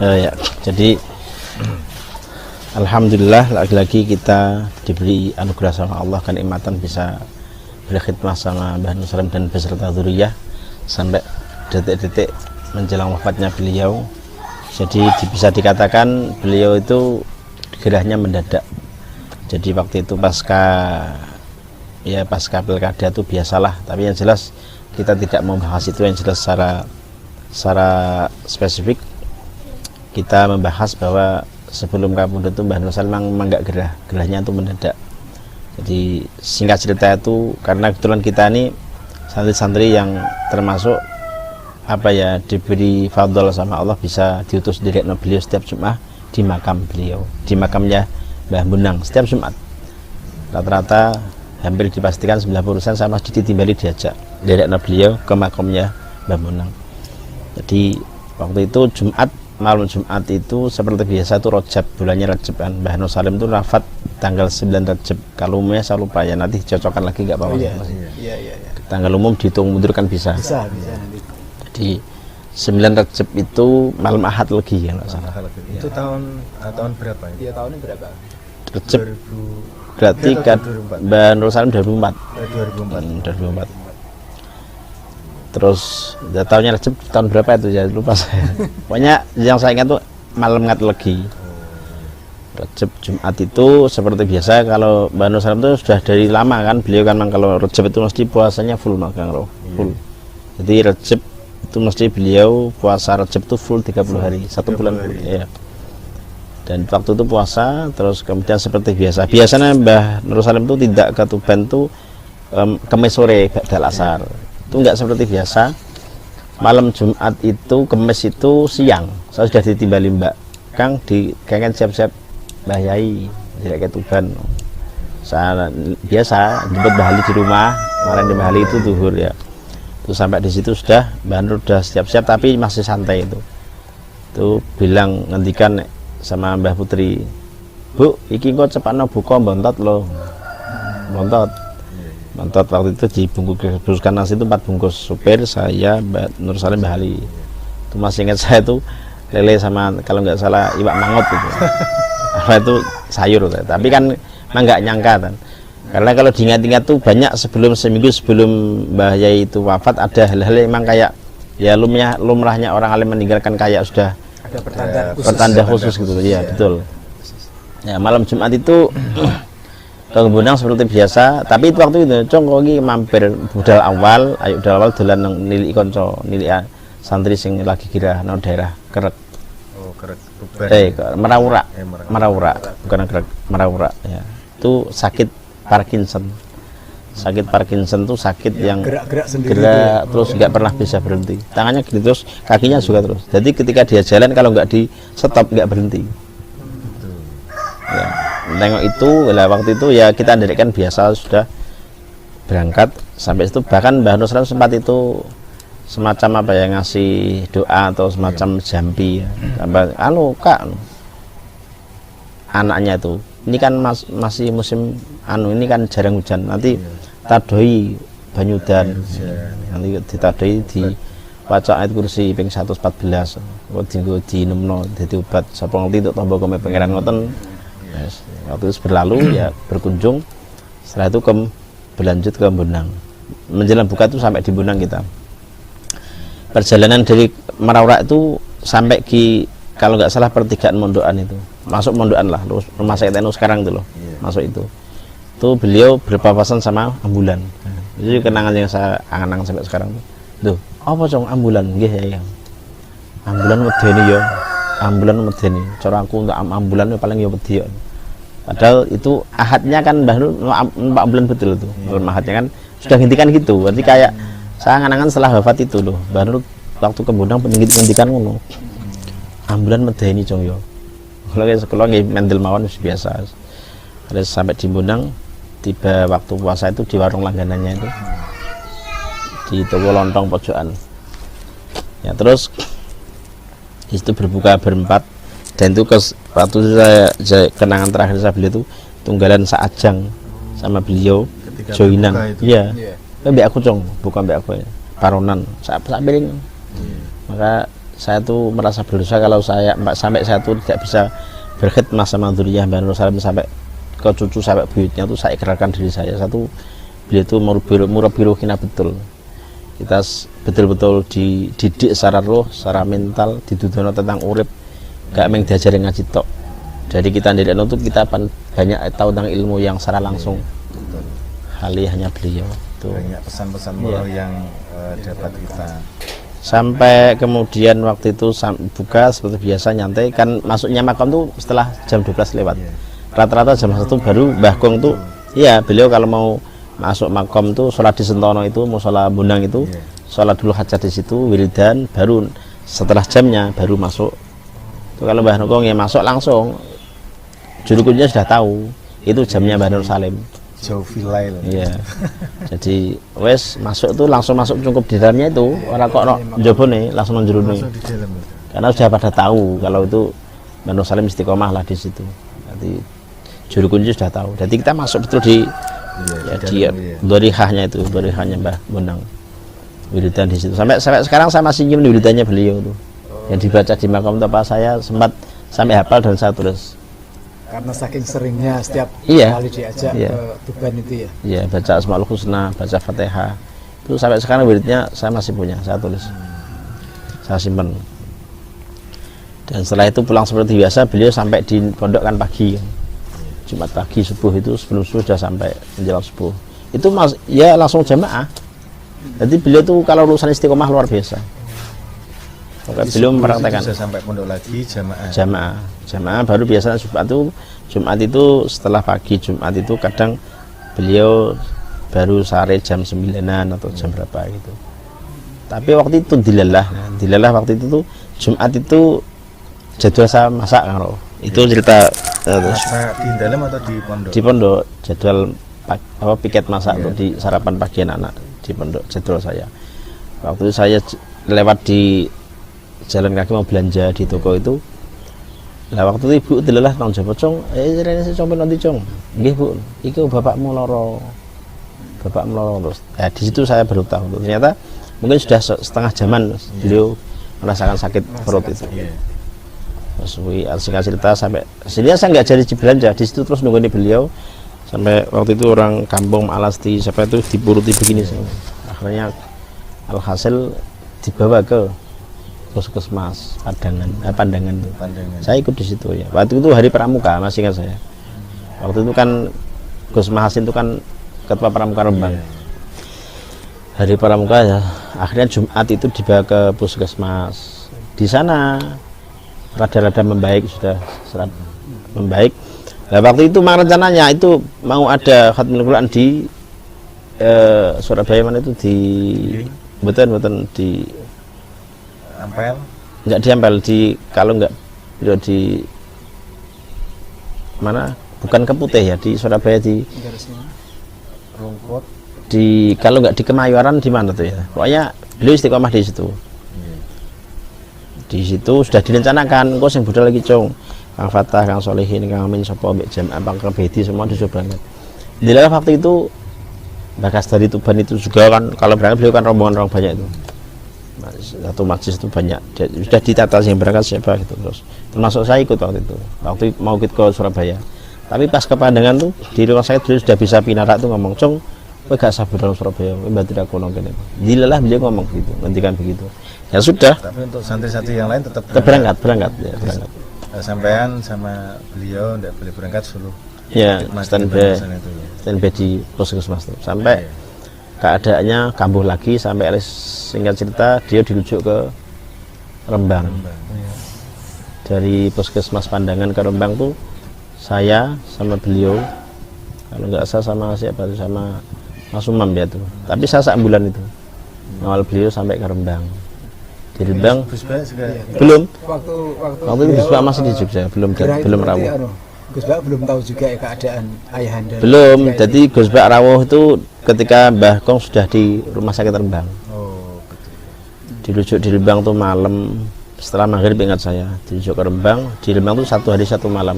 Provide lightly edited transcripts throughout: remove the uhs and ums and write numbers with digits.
Ya, jadi alhamdulillah lagi-lagi kita diberi anugerah sama Allah, kenikmatan bisa berkhidmah sama Mbah Nur Salim dan beserta dzurriyyah sampai detik-detik menjelang wafatnya beliau. Jadi bisa dikatakan beliau itu gerahnya mendadak. Jadi waktu itu pasca pilkada itu biasalah, tapi yang jelas kita tidak membahas itu. Yang jelas secara spesifik kita membahas bahwa sebelum kabudut itu Mbah Nur Salim memang enggak gerahnya itu mendadak. Jadi singkat cerita itu karena kebetulan kita ini santri-santri yang termasuk diberi fadl sama Allah bisa diutus direkno beliau setiap Jumat di makam beliau, di makamnya Mbah Munang setiap Jumat. Rata-rata hampir dipastikan 90% sama masjid ditimbali diajak direkno beliau ke makamnya Mbah Munang. Jadi waktu itu malam Jumat itu seperti biasa itu Rajab, bulannya Rajab kan. Mbah Nur Salim itu wafat tanggal 9 Rajab. Kalau umumnya saya lupa ya, nanti dicocokkan lagi enggak apa-apa. Iya. Tanggal umum dihitung mundur kan bisa. Bisa nanti. Jadi 9 Rajab itu malam Ahad lagi ya, salah. Itu tahun berapa? Iya, tahunnya berapa? Rajab berarti kan Mbah Nur Salim 2004. Terus tahunnya Rajab tahun berapa itu ya lupa saya. Pokoknya yang saya ingat tuh malam Ahad lagi. Rajab Jumat itu seperti biasa kalau Mbah Nur Salim itu sudah dari lama kan, beliau kan kalau Rajab itu mesti puasanya full full. Jadi Rajab itu mesti beliau puasa Rajab itu full 30 hari, 1 bulan ya. Dan waktu itu puasa, terus kemudian seperti biasanya Mbah Nur Salim itu tidak ke Tuban tuh Kemis sore ba'dal asar. Itu enggak seperti biasa. Malam Jumat itu Kemis itu siang. Saya sudah ditimbali Mbak Kang di kangen siap-siap Mbah Yai tidak ke Tuban. Saya biasa jemput Mbah Ali di rumah, kemarin di Mbah Ali itu zuhur ya. Terus sampai di situ sudah Mbah Nur sudah siap-siap tapi masih santai itu. Itu bilang ngendikan sama Mbah Putri, "Bu, iki kok cepatno buka bontot lo." Bontot waktu itu dibungkuskan nasi itu 4 bungkus, supir, saya, Mbah Nur Salim, Mbah Ali. Itu masih ingat saya itu lele sama kalau nggak salah iwak mangot itu. Apa itu sayur, tapi kan memang nggak nyangka kan. Karena kalau diingat-ingat tuh banyak seminggu sebelum Mbah Yai itu wafat ada hal-hal yang memang kayak ya lumrahnya orang alim meninggalkan kayak sudah ada pertanda khusus gitu ya, betul. Ya malam Jumat itu ke Bonang seperti biasa, tapi itu waktu itu cong iki mampir budal awal dolan nang nilik kanca, nilik santri sing lagi kira nang daerah Kerek. Oh, Kerek. Merawura, bukan Kerek, Merawura ya. Itu sakit Parkinson tuh sakit yang gerak sendiri gerak terus nggak pernah bisa berhenti, tangannya gini terus kakinya juga terus, jadi ketika dia jalan kalau nggak di stop nggak berhenti ya. Tengok itu lah waktu itu ya kita ndirikan biasa sudah berangkat sampai itu, bahkan Mbah Nur Salim sempat itu semacam ngasih doa atau semacam jampi ya. Kak anaknya itu ini kan masih musim ini kan jarang hujan, nanti tadoi banyudan nanti ditadoi di waca ayat kursi ping 114 kok di nemno dadi obat sapa ngerti untuk tambah kome pangeran ngoten. Yes. Waktu itu berlalu ya berkunjung, setelah itu berlanjut ke Bonang, menjelang buka itu sampai di Bonang kita. Perjalanan dari Merawra itu sampai kalau nggak salah pertigaan Mondokan itu, masuk Mondokan lah, rumah sakit NU sekarang itu loh, masuk itu beliau berpapasan sama ambulan. Itu kenangan yang saya angan-angan sampai sekarang tuh. Apa cong ambulan? Nggih ya. Ambulan medeni. Cara aku untuk ambulan paling ya wedi. Padahal itu ahadnya kan Mbah Nur numpak ambulan betul itu. Ahadnya kan sudah hentikan gitu. Berarti kayak saya angan-angan setelah wafat itu loh. Mbah Nur waktu ke Bonang pendidikan ngono. Ambulan medeni cong yo. Kalau sekolah nggih mendel mawon biasa. Terus sampai di Bonang, tiba waktu puasa itu di warung langganannya itu di toko lontong pojokan. Ya terus itu berbuka berempat, dan itu waktu saya kenangan terakhir saya beliau itu tunggalan saajang sama beliau joinan. Iya. Mbak aku cong, bukan mbak aku ya. Paronan, saya piring. Maka saya tuh merasa berdosa kalau sampai saya tuh tidak bisa berkhidmah sama dzurriyyah Mbah Nur Salim sampai ke cucu sampai buyutnya tuh saya ikrarkan diri saya satu beliau itu murabbi ruhina betul. Kita betul-betul dididik secara roh, secara mental, didudono tentang urip, gak meng diajari ngaji tok. Jadi kita tidak untuk kita banyak tahu tentang ilmu yang secara langsung. Hali hanya beliau. Itu banyak pesan-pesan moral yang dapat kita. Sampai kemudian waktu itu buka seperti biasa nyantai kan masuknya makam tuh setelah jam 12 lewat. Rata-rata jam 1 baru Mbah Gong tuh iya beliau kalau mau masuk makam tuh sholat di Sentono itu mushola Bonang itu sholat dulu hajat di situ wiridan baru setelah jamnya baru masuk. Tuh kalau Mbah Gong ya masuk langsung juru kuncinya sudah tahu itu jamnya Mbah Nur Salim. Jauh vilail. Iya. Jadi wes masuk tuh langsung masuk cukup di dalamnya itu orang kok njobo nih langsung nang nih. Karena sudah pada tahu kalau itu Mbah Nur Salim istiqomah lah di situ. Nanti juru kunci sudah tahu. Jadi kita masuk betul di dorihahnya itu, dorihahnya Mbah Bonang. Wiridan di situ. Sampai sekarang saya masih nyium wiridannya beliau tuh. Yang dibaca di makam itu apa saya sempat sampai hafal dan saya tulis. Karena saking seringnya setiap kali diajak ke Tuban itu ya. Iya, baca Asmaul Husna, baca Fatihah. Itu sampai sekarang wiridnya saya masih punya, saya tulis. Saya simpan. Dan setelah itu pulang seperti biasa, beliau sampai di pondok kan pagi. Jumat pagi subuh itu sebelum subuh sudah sampai menjelang subuh. Itu ya langsung jamaah. Jadi beliau tuh kalau urusan istiqomah luar biasa. Oke, beliau mempraktekkan sampai pondok lagi jamaah baru biasanya Jumat itu setelah pagi Jumat itu kadang beliau baru sore jam 9-an atau jam berapa gitu. Tapi waktu itu dilalah waktu itu tuh Jumat itu jadwal saya masak kan loh. Itu cerita di dalam atau di pondok? Di pondok jadwal piket masak untuk di sarapan pagi anak-anak di pondok jadwal saya. Waktu itu saya lewat di jalan kaki mau belanja di toko itu. Lah waktu itu ibu dilelah nang Jawa Cong, rene sing sampe nanti Cong. Nggih Bu, iku bapakmu loro. Bapakmu loro terus. Di situ saya baru tahu. Ternyata mungkin sudah setengah zaman beliau merasakan sakit perut itu. Terus singkat cerita sampai sini saya nggak jadi belanja di situ terus nungguin beliau sampai waktu itu orang kampung Alasti sampai itu dipuruti begini sih. Akhirnya alhasil dibawa ke Puskesmas Pandangan. Saya ikut di situ ya. Waktu itu hari Pramuka masih ingat saya. Waktu itu kan Gus Mahasin itu kan ketua Pramuka Rembang. Hari Pramuka ya. Akhirnya Jumat itu dibawa ke Puskesmas. Di sana rada-rada membaik sudah membaik. Nah, waktu itu memang rencananya itu mau ada khatmul Quran di Surabaya mana itu di betul di Ampel? Enggak di Ampel, kalau enggak di mana? Bukan Keputih ya, di Surabaya di Rungkut. Kalau enggak di Kemayoran di mana tuh ya? Pokoknya beliau istiqomah di situ. Di situ sudah direncanakan, kok sing budal lagi Cong. Kang Fatah, Kang Solehin, Kang Amin, Sopo, Mbak Jam, Abang Kebedi semua disuruh berangkat. Di dalam waktu itu Bakas dari Tuban itu juga kan kalau berangkat beliau kan rombongan orang banyak itu. Satu majlis itu banyak sudah ditata yang berangkat siapa gitu terus termasuk saya ikut waktu mau ikut ke Surabaya tapi pas ke Pandangan tuh di rumah saya dulu sudah bisa pinarak tuh ngomong Cong kowe gak sabar dalam Surabaya mbak tidak kono kene dilelah beliau ngomong gitu ngendikan begitu ya sudah tapi untuk santri-santri yang lain tetap berangkat sampean sama beliau tidak boleh berangkat solo ya standby di Puskesmas tuh sampai keadaannya kambuh lagi sampai singkat cerita dia dirujuk ke Rembang. Dari Puskesmas Pandangan ke Rembang tuh saya sama beliau kalau nggak sama siapa tuh sama Mas Umam ya tuh tapi saya sak bulan itu awal beliau sampai ke Rembang di Rembang belum waktu itu Gus Bak masih di Jogja belum rawuh Gus Bak belum tahu juga ya keadaan ayahanda belum jadi Gus Bak rawuh itu ketika Mbah Gong sudah di rumah sakit Rembang. Dirujuk di Rembang tuh malam setelah maghrib ingat saya dirujuk ke Rembang di Rembang tuh 1 hari 1 malam.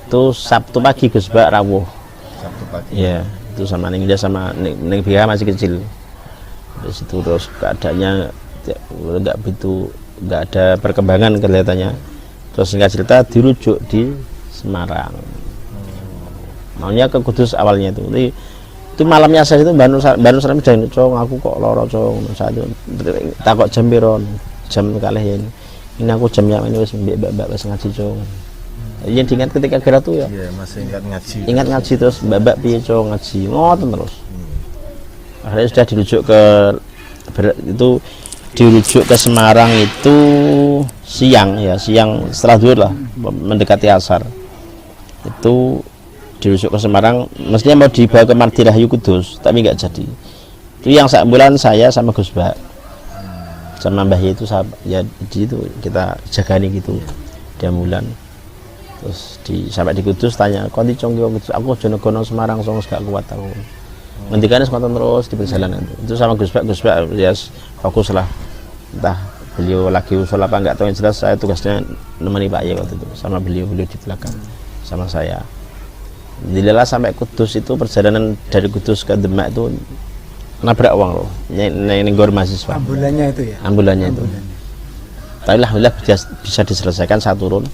Itu Sabtu pagi Gus Bak rawuh. Sabtu pagi. Iya, itu sama Ning dia sama Ning Biha masih kecil. Di situ terus keadaannya enggak begitu nggak ada perkembangan kelihatannya. Terus singkat cerita dirujuk di Semarang. Maunya ke Kudus awalnya itu malamnya saya itu Mbak Nur Salim dan cong aku kok loro cong saat itu takut jam biron jam kalih ini aku jamnya ini wis mbak wis ngaji cong. Yang diingat ketika kira tuh ya. Iya, masih ngaji. Ingat ngaji terus mbak piye cong ngaji ngoten terus. Akhirnya sudah dirujuk ke Semarang itu siang setelah zuhur lah mendekati asar itu dirujuk ke Semarang, mestinya mau dibawa ke Madirahayu Kudus tapi nggak jadi. Itu yang sak bulan saya sama Gus Bak sama Mbah itu ya di itu kita jagani gitu dia bulan. Terus sampai di Kudus tanya konti cong aku Jonogono Semarang song gak kuat aku. Ngendikannya semangat terus di perjalanan itu sama Gus Bak ya fokus lah, entah beliau lagi usul apa enggak tahu, yang jelas saya tugasnya nemani Pak Ye waktu itu sama beliau di belakang sama saya. Alhamdulillah sampai Kudus itu perjalanan dari Kudus ke Demak itu nabrak uang loh, ini gor mahasiswa. Ambulannya itu ya? Ambulannya itu. Tapi alhamdulillah bisa diselesaikan saat turun.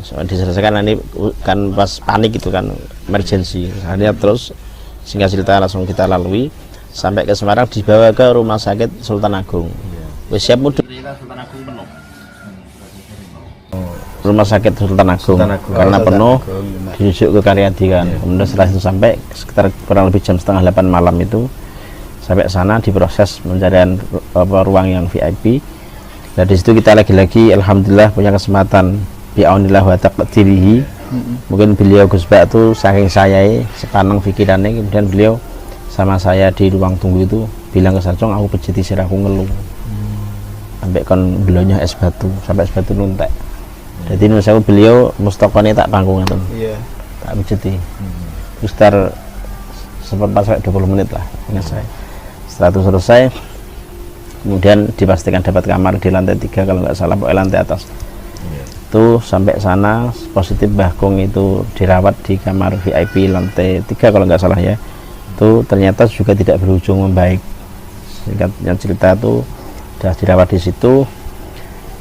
Diselesaikan ini kan pas panik itu kan emergency. Akhirnya terus singkat cerita langsung kita lalui sampai ke Semarang, dibawa ke rumah sakit Sultan Agung. Wis siap mudik. Sultan Agung penuh. Rumah sakit Sultan Agung karena penuh dirujuk ke Karyadi kan. Kemudian setelah itu sampai sekitar kurang lebih jam setengah 8 malam itu sampai sana diproses pencarian ruang yang VIP. Dan di situ kita lagi-lagi alhamdulillah punya kesempatan bi'aunillah wa taqdirihi. Mungkin beliau Gus Bak itu saking sayai sepanang pikirannya, kemudian beliau sama saya di ruang tunggu itu bilang ke Sacong aku pejeti sirahku ngeluh sampai kon belonyo es batu sampai es batu nuntek. Jadi menurut saya beliau mustaqone tak panggung itu tak pejeti sekitar seperempat sampai 20 menit lah ingat saya. Setelah itu selesai kemudian dipastikan dapat kamar di lantai 3 kalau nggak salah, pokoknya lantai atas. Itu sampai sana positif Bagong itu dirawat di kamar VIP lantai 3 kalau nggak salah ya. Itu ternyata juga tidak berujung membaik. Singkatnya cerita itu sudah dirawat di situ.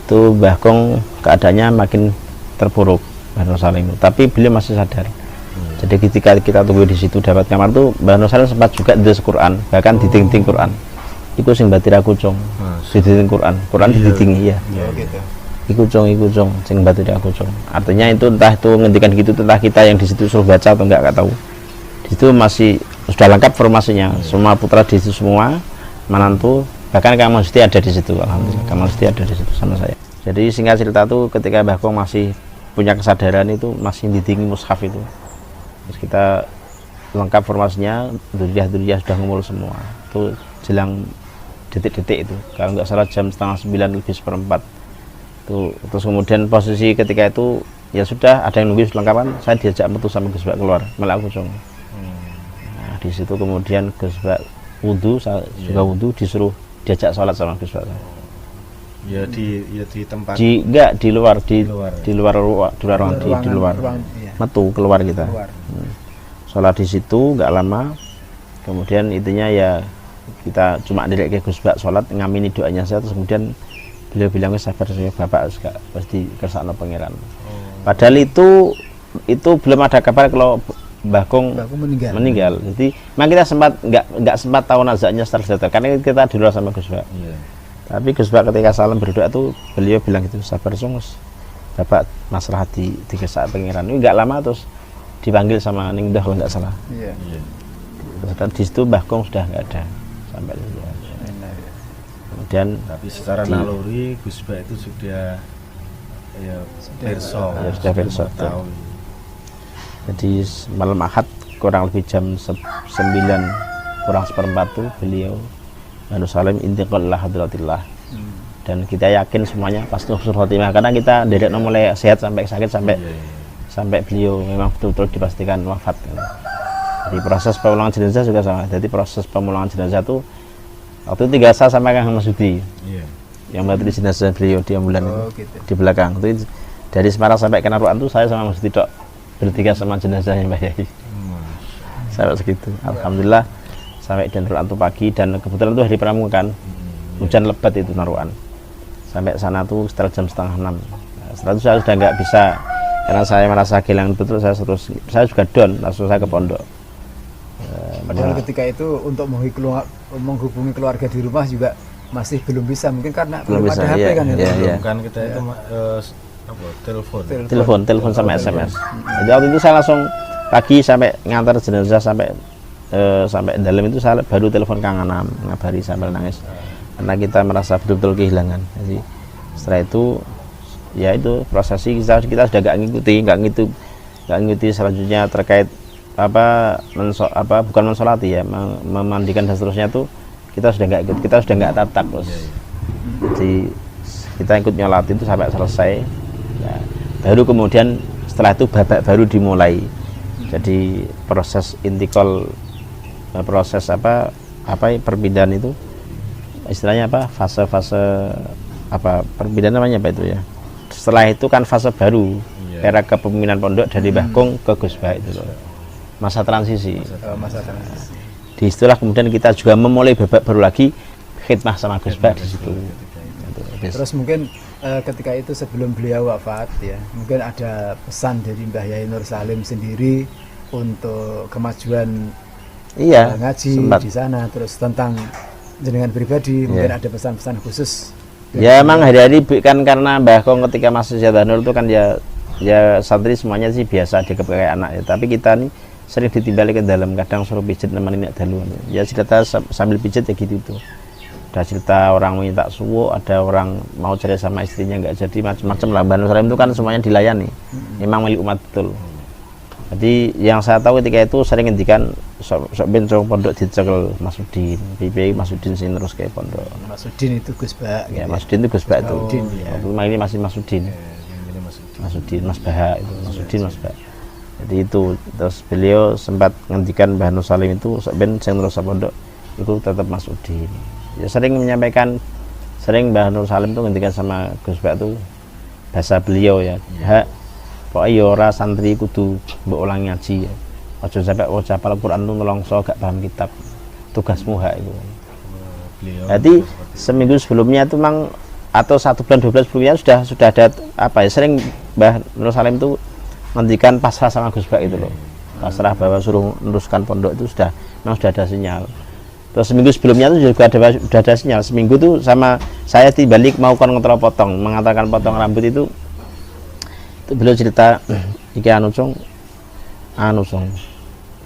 Itu Bagong keadaannya makin terpuruk Mbah Nur Salim. Tapi beliau masih sadar. Jadi ketika kita tunggu di situ dapat kamar tuh Mbah Nur Salim sempat juga di Quran, bahkan di dinding Quran. Iku sing batira kucung. Di dinding Quran didinding iya. Iku cong sing batu dia kucung. Artinya itu entah itu ngendikan gitu entah kita yang di situ suruh baca atau enggak tahu. Di situ masih sudah lengkap formasinya. Semua putra di situ semua, menantu, bahkan Kang Musti ada di situ. Alhamdulillah Kang Musti ada di situ sama saya. Jadi singkat cerita tuh ketika Mbah Kong masih punya kesadaran itu masih didingi mushaf itu. Terus kita lengkap formasinya, duriah sudah ngumpul semua. Itu jelang detik-detik itu. Kalau enggak salah jam 8:30 lebih seperempat. Terus kemudian posisi ketika itu ya sudah ada yang nunggu selengkapan, saya diajak metu sama Gus Bak keluar malah aku cong. Nah, di situ kemudian Gus Bak wudhu, saya juga wudhu, disuruh diajak sholat sama Gus Bak. Ya di tempat di luar metu keluar kita. Sholat di situ nggak lama, kemudian intinya ya kita cuma direk ke Gus Bak sholat ngamini doanya saya, terus kemudian beliau bilang sabar saya bapak juga pasti kersakno pangeran. Padahal itu belum ada kabar kalau Mbah Kong meninggal. Jadi memang kita nggak sempat tahu nazaknya setelah karena kita di luar sama Gus Bak. Tapi Gus Bak ketika salam berdoa tuh beliau bilang gitu sabar sungus bapak masalah di kesak pangeran. Ini nggak lama terus dipanggil sama Ning Dah kalau nggak salah. Terus di situ Mbah Kong sudah nggak ada sampai itu. Kemudian tapi secara naluri Gus Bak itu sudah perso tahu. Jadi malam Ahad kurang lebih jam 9 kurang seperempat tuh beliau Mbah Nur Salim intiqal ila hadratillah. Dan kita yakin semuanya pasti husnul khotimah karena kita dari mulai sehat sampai sakit sampai beliau memang betul-betul dipastikan wafat. Jadi proses pemulangan jenazah juga sama. Jadi proses pemulangan jenazah itu waktu itu 3 saya sama Kang Masudi yang bantu di jenazah beliau di ambulan itu di belakang. Itu dari Semarang sampai ke Naruan itu saya sama Masudi tok bertiga sama jenazahnya Mbah Yai. Sampai segitu. Alhamdulillah sampai di Naruan itu pagi dan kebetulan itu hari pramuka kan. Hujan lebat itu Naruan. Sampai sana tuh sekitar jam 5:30. Nah, setelah itu saya sudah nggak bisa, karena saya merasa kehilangan betul, saya juga down, langsung saya ke pondok. Padahal ketika itu untuk menghubungi keluarga di rumah juga masih belum bisa, mungkin karena belum ada HP kan ya. Kan kita itu telepon sama SMS. Jadi waktu itu saya langsung pagi sampai ngantar jenazah sampai dalam itu saya baru telepon Kang Anam ngabari sambil nangis karena kita merasa betul-betul kehilangan. Jadi setelah itu ya itu prosesi kita sudah nggak ngikuti selanjutnya terkait bukan mensolati ya, memandikan dan seterusnya tuh kita sudah nggak ikut, kita sudah nggak tatak terus. Jadi kita ikut nyolat itu sampai selesai. Ya, baru kemudian setelah itu babak baru dimulai. Jadi proses intikal, proses perpindahan itu istilahnya fase perpindahan namanya apa itu ya. Setelah itu kan fase baru, era kepemimpinan pondok dari Mbah Kung ke Gus Bah itu loh. Masa transisi. Di istilah kemudian kita juga memulai babak baru lagi, khidmah sama Gus Bah di situ. Terus mungkin ketika itu sebelum beliau wafat ya, mungkin ada pesan dari Mbah Yai Nur Salim sendiri untuk kemajuan ngaji sempat di sana, terus tentang jenengan pribadi mungkin ada pesan-pesan khusus. Ya emang hari-hari kan karena Mbah Kong ketika masih Syadah Nur itu kan ya santri semuanya sih biasa dianggap kayak anak ya, tapi kita nih sering ditimbali ke dalam, kadang suruh pijit nemenin daluan ya, cerita sambil pijit ya gitu tuh. Ada cerita orang minta suwo, ada orang mau cerai sama istrinya nggak jadi, macam-macam lah. Mbah Nur Salim itu kan semuanya dilayani, memang milik umat betul. Jadi yang saya tahu ketika itu sering ngendikan sok bencong pondok dicekel Masudin, PPI Masudin sini terus kayak pondok. Masudin itu Gus Bah. Ya Masudin itu Gus Bah itu. Ini masih Masudin. Masudin Mas Bah itu, Masudin Mas Bah. Jadi itu terus beliau sempat ngendikan Mbah Nur Salim itu sok ben sing terus pondok itu tetap Masudin. Ya sering menyampaikan, sering Mbah Nur Salim tuh ngendikan sama Gus Bah tuh bahasa beliau ya. Pokoknya ora santri kudu mbok ulang ngaji ya. Aja sampai waca Al-Qur'an tuh nelongso gak paham kitab. Tugasmu hak itu. Jadi seminggu sebelumnya itu memang atau 1 bulan 2 bulan sebelumnya sudah ada sering Mbah Nur Salim itu ngendikan pasrah sama Gus Bah itu loh. Pasrah bahwa suruh meneruskan pondok itu memang sudah ada sinyal. Terus seminggu sebelumnya itu juga sudah ada sinyal. Seminggu tuh sama saya dibalik mau potong, mengatakan potong rambut itu beliau cerita iki anu song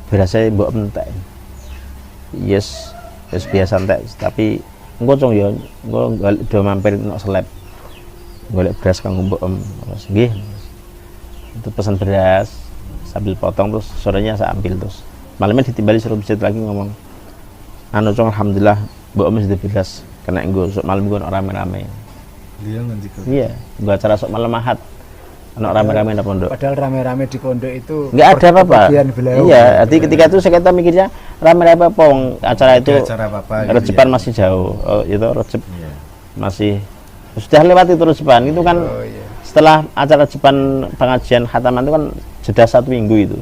berasa mbok entek yes biasa entek, tapi engko cong ya engko do mampir nek seleb golek beras kanggo mbok terus nggih itu pesan beras sambil potong, terus sorenya saya ambil, terus malamnya ditimbali suruh bijit lagi ngomong anu cong alhamdulillah mbok sudah beras kena engko sok malam nggon rame-rame iya nggo acara sok malam Ahad anak rame-rame di pondok. Padahal rame-rame di pondok itu nggak ada apa-apa. Iya, jadi ketika itu saya kata mikirnya rame-rame apa acara itu. Rejepan masih jauh. Oh, itu rejep masih sudah lewat itu rejepan. Itu kan setelah acara rejepan pengajian khataman itu kan jeda 1 minggu itu.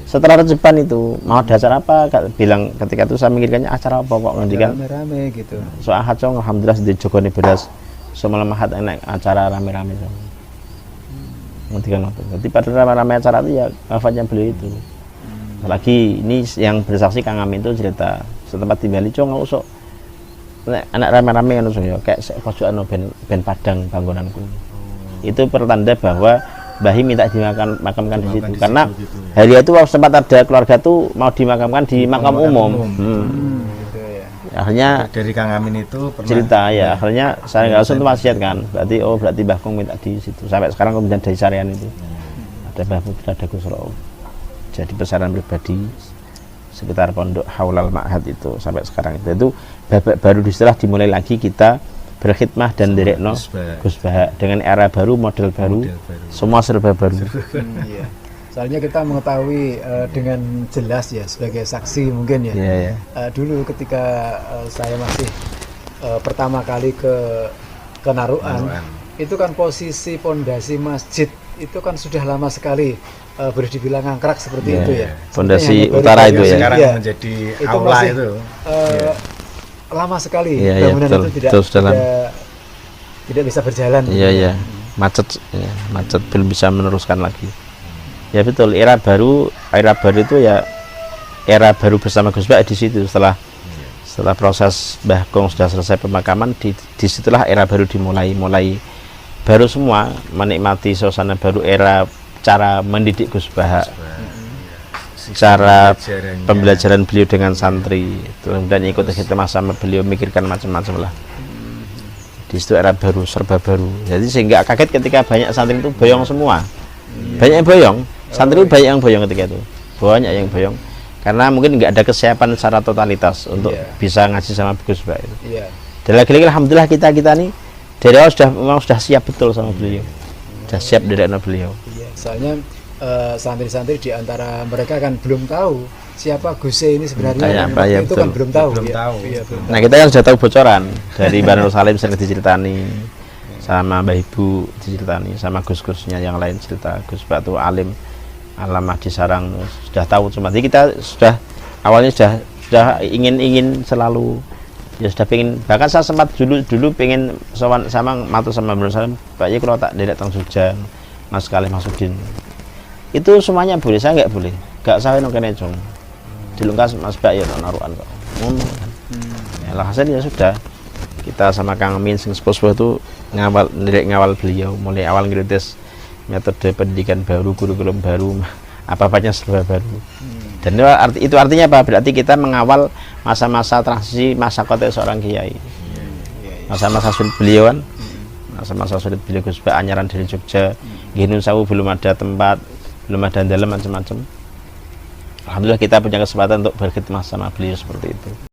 Setelah rejepan itu mau ada acara apa? Bilang ketika itu saya mikirkannya acara apa kok ngendikan rame-rame gitu. So Ahad cong alhamdulillah di jogone beras. Semalam Ahad enak acara rame-rame. Jadi pada ramai-ramai acara itu ya wafatnya beliau itu. Lagi ini yang bersaksi Kang Amin itu cerita setempat di Bali nggak usah anak ramai-ramai kan ya kayak pojokan ben Padang bangunanku. Itu pertanda bahwa Bahi minta dimakamkan di situ karena hari itu sempat ada keluarga tuh mau dimakamkan di makam umum. Akhirnya dari Kang Amin itu pernah cerita ya, akhirnya saya nggak usah untuk wasiat kan, berarti Mbah Kong minta di situ. Sampai sekarang kemudian dari Sarian itu ada Mbah Putra, ada Gus Roh. Jadi pesanan pribadi sekitar pondok Haulal Ma'had itu sampai sekarang itu baru istilah dimulai lagi kita berkhidmah dan direkno Gus Bah dengan era baru, model baru. Semua serba baru. Soalnya kita mengetahui dengan jelas ya sebagai saksi mungkin ya. Dulu ketika saya masih pertama kali ke Naruan, itu kan posisi pondasi masjid itu kan sudah lama sekali boleh dibilang ngangkrak seperti itu ya. Pondasi utara itu ya. Sekarang menjadi aula masih, itu. Lama sekali bangunan itu tidak tidak bisa berjalan. Iya ya, macet belum bisa meneruskan lagi. Ya betul, era baru itu ya era baru bersama Gus Bak di situ. Setelah proses Mbah Kong sudah selesai pemakaman, disitulah era baru dimulai, baru semua menikmati suasana baru, era cara mendidik Gus Bak, cara pembelajaran beliau dengan santri, dan ikut khidmah sama beliau, mikirkan macam-macam lah. Di situ era baru, serba baru. Jadi sehingga kaget ketika banyak santri itu boyong semua, banyak yang boyong, santri itu banyak yang boyong ketika itu, banyak yang boyong. Karena mungkin nggak ada kesiapan secara totalitas untuk bisa ngaji sama Gus Bak itu. Dan lagi-lagi alhamdulillah kita nih dari awal sudah siap betul sama beliau, sudah siap dari anak beliau. Soalnya santri-santri di antara mereka kan belum tahu siapa Gus ini sebenarnya. Itu kan belum tahu. Nah kita yang sudah tahu bocoran dari Banul Salim sering diceritani, sama Mbah Ibu diceritani, sama Gus-Gusnya yang lain cerita Gus Bak itu alim. Alamah di sarang sudah tahu, cuma jadi kita sudah awalnya sudah ingin selalu ya sudah pengen, bahkan saya sempat dulu pengen sama matur sama Banul Salim, Pak ya kalau tak dedek teng Jogja Mas sekali Masudin itu semuanya boleh, saya nggak boleh, nggak saya nongkene cung dilungkas Mas Bak ya naruhan kok kan. Ya hasil ya sudah kita sama Kang Min sing sepuh itu ngawal beliau mulai awal ngiritis metode pendidikan baru, kurikulum baru, apa-apanya serba baru. Dan itu artinya apa? Berarti kita mengawal masa-masa transisi masa kota seorang kiai. Masa-masa sulit beliau kan, masa-masa sulit beliau Gus Bak anyaran dari Jogja, Gunung Sawu belum ada tempat, belum ada dalam macam-macam. Alhamdulillah kita punya kesempatan untuk berkhidmah sama beliau seperti itu.